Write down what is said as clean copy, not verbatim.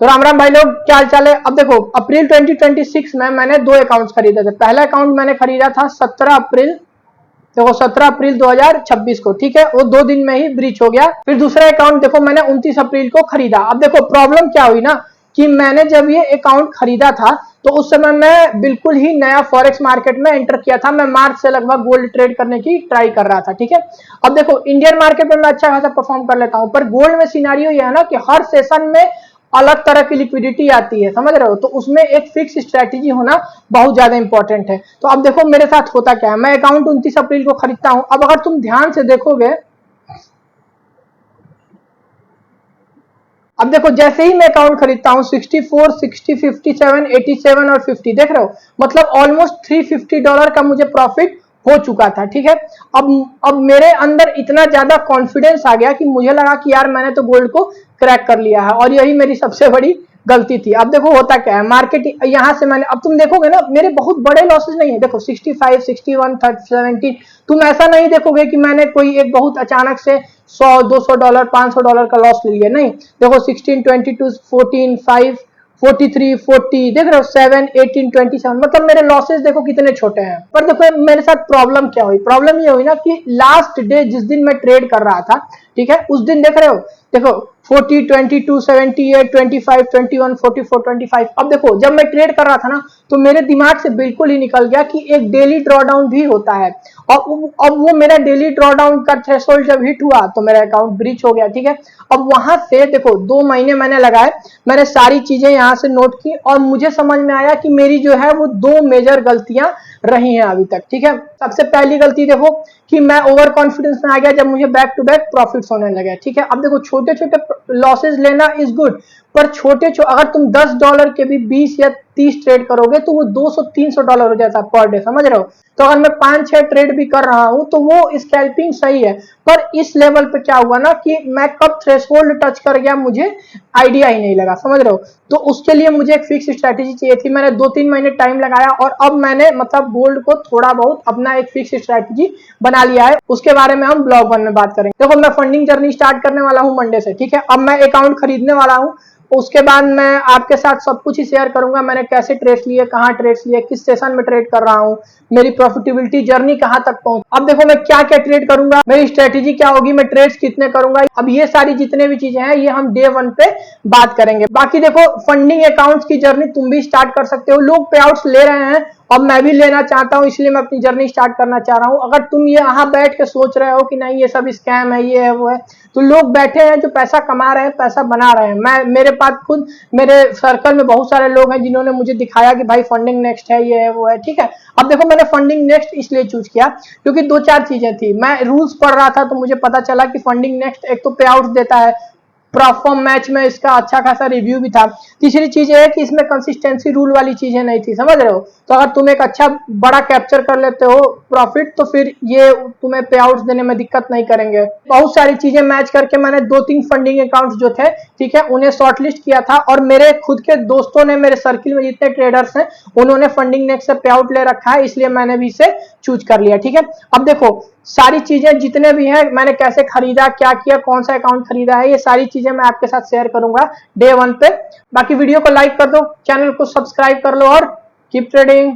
तो राम राम भाई लोग, क्या हाल चाल है। अब देखो अप्रैल 2026 में मैंने 2 अकाउंट्स खरीदे थे। पहला अकाउंट मैंने खरीदा था 17 अप्रैल, देखो 17 अप्रैल 2026 को, ठीक है, वो 2 दिन में ही ब्रीच हो गया। फिर दूसरा अकाउंट देखो मैंने 29 अप्रैल को खरीदा। अब देखो प्रॉब्लम क्या हुई ना कि मैंने जब ये अकाउंट खरीदा था तो उस समय मैं बिल्कुल ही नया फॉरेक्स मार्केट में एंटर किया था। मैं मार्च से लगभग गोल्ड ट्रेड करने की ट्राई कर रहा था, ठीक है। अब देखो इंडियन मार्केट में मैं अच्छा खासा परफॉर्म कर लेता हूं, पर गोल्ड में सिनारियो ये है ना कि हर सेशन में अलग तरह की लिक्विडिटी आती है, समझ रहे हो। तो उसमें एक फिक्स स्ट्रेटेजी होना बहुत ज्यादा इंपॉर्टेंट है। तो अब देखो मेरे साथ होता क्या है, मैं अकाउंट 29 अप्रैल को खरीदता हूं। अब अगर तुम ध्यान से देखोगे, अब देखो जैसे ही मैं अकाउंट खरीदता हूं 64, 60, 57, 87 और 50, देख रहे हो, मतलब ऑलमोस्ट $350 का मुझे प्रॉफिट हो चुका था, ठीक है। अब मेरे अंदर इतना ज्यादा कॉन्फिडेंस आ गया कि मुझे लगा कि यार मैंने तो गोल्ड को क्रैक कर लिया है, और यही मेरी सबसे बड़ी गलती थी। अब देखो होता क्या है, मार्केट यहां से मैंने, अब तुम देखोगे ना मेरे बहुत बड़े लॉसेस नहीं है। देखो 65, 61, 70, तुम ऐसा नहीं देखोगे कि मैंने कोई एक बहुत अचानक से $100, $200, $500 का लॉस ले लिया, नहीं। देखो 16, 22, 14, 5, 43, 40, देख रहे हो 7, 18, 27, मतलब मेरे लॉसेस देखो कितने छोटे हैं। पर देखो मेरे साथ प्रॉब्लम क्या हुई, प्रॉब्लम ये हुई ना कि लास्ट डे जिस दिन मैं ट्रेड कर रहा था, ठीक है, उस दिन देख रहे हो, देखो 40, 22, 78, 25, 21, 44, 25। अब देखो जब मैं ट्रेड कर रहा था ना तो मेरे दिमाग से बिल्कुल ही निकल गया कि एक डेली ड्रॉडाउन भी होता है। और अब वो मेरा डेली ड्रॉडाउन का थ्रेशोल्ड जब हिट हुआ तो मेरा अकाउंट ब्रीच हो गया, ठीक है। अब वहां से देखो 2 महीने मैंने लगाए, मैंने सारी चीजें यहाँ से नोट की और मुझे समझ में आया कि मेरी जो है वो 2 मेजर गलतियां रही हैं अभी तक, ठीक है। सबसे पहली गलती देखो कि मैं ओवर कॉन्फिडेंस में आ गया जब मुझे बैक टू बैक प्रॉफिट्स होने लगे, ठीक है। अब देखो छोटे छोटे लॉसेस लेना इज गुड, पर अगर तुम $10 के भी 20 या 30 ट्रेड करोगे तो वो $200-300 हो जाता है पर डे, समझ रहे हो। तो अगर मैं 5-6 ट्रेड भी कर रहा हूं तो वो स्कैल्पिंग सही है, पर इस लेवल पे क्या हुआ ना कि मैं कब थ्रेशोल्ड टच कर गया मुझे आइडिया ही नहीं लगा, समझ रहे हो। तो उसके लिए मुझे एक फिक्स स्ट्रेटेजी चाहिए थी। मैंने 2-3 महीने टाइम लगाया और अब मैंने मतलब गोल्ड को थोड़ा बहुत अपना एक फिक्स स्ट्रेटेजी बना लिया है। उसके बारे में हम ब्लॉग 1 में बात करेंगे। देखो मैं फंडिंग जर्नी स्टार्ट करने वाला हूं मंडे से, ठीक है। अब मैं अकाउंट खरीदने वाला हूं, उसके बाद मैं आपके साथ सब कुछ ही शेयर करूंगा। मैंने कैसे ट्रेड्स लिए, कहाँ ट्रेड्स लिए, किस सेशन में ट्रेड कर रहा हूँ, मेरी प्रॉफिटेबिलिटी जर्नी कहाँ तक पहुंच। अब देखो मैं क्या क्या ट्रेड करूंगा, मेरी स्ट्रेटेजी क्या होगी, मैं ट्रेड्स कितने करूंगा। अब ये सारी जितने भी चीजें हैं ये हम डे 1 पे बात करेंगे। बाकी देखो फंडिंग अकाउंट्स की जर्नी तुम भी स्टार्ट कर सकते हो। लोग पे आउट्स ले रहे हैं, अब मैं भी लेना चाहता हूं, इसलिए मैं अपनी जर्नी स्टार्ट करना चाह रहा हूं। अगर तुम ये यहाँ बैठ के सोच रहे हो कि नहीं ये सब स्कैम है, ये है वो है, तो लोग बैठे हैं जो पैसा कमा रहे हैं, पैसा बना रहे हैं। मैं मेरे पास खुद मेरे सर्कल में बहुत सारे लोग हैं जिन्होंने मुझे दिखाया कि भाई फंडिंग नेक्स्ट है, ये है वो है, ठीक है। अब देखो मैंने फंडिंग नेक्स्ट इसलिए चूज किया क्योंकि 2-4 चीजें थी। मैं रूल्स पढ़ रहा था तो मुझे पता चला कि फंडिंग नेक्स्ट एक तो पे आउट देता है, परफॉर्म मैच में इसका अच्छा खासा रिव्यू भी था। तीसरी चीज है कि इसमें कंसिस्टेंसी रूल वाली चीजें नहीं थी, समझ रहे हो। तो अगर तुम एक अच्छा बड़ा कैप्चर कर लेते हो प्रॉफिट तो फिर ये तुम्हें पे आउट देने में दिक्कत नहीं करेंगे। बहुत सारी चीजें मैच करके मैंने 2-3 फंडिंग अकाउंट्स जो थे, ठीक है, उन्हें शॉर्टलिस्ट किया था और मेरे खुद के दोस्तों ने, मेरे सर्किल में जितने ट्रेडर्स हैं उन्होंने फंडिंग नेक्स्ट से पे आउट ले रखा है, इसलिए मैंने भी इसे चूज कर लिया, ठीक है। अब देखो सारी चीजें जितने भी हैं, मैंने कैसे खरीदा, क्या किया, कौन सा अकाउंट खरीदा है, ये सारी चीजें मैं आपके साथ शेयर करूंगा डे 1 पे। बाकी वीडियो को लाइक कर दो, चैनल को सब्सक्राइब कर लो और कीप ट्रेडिंग।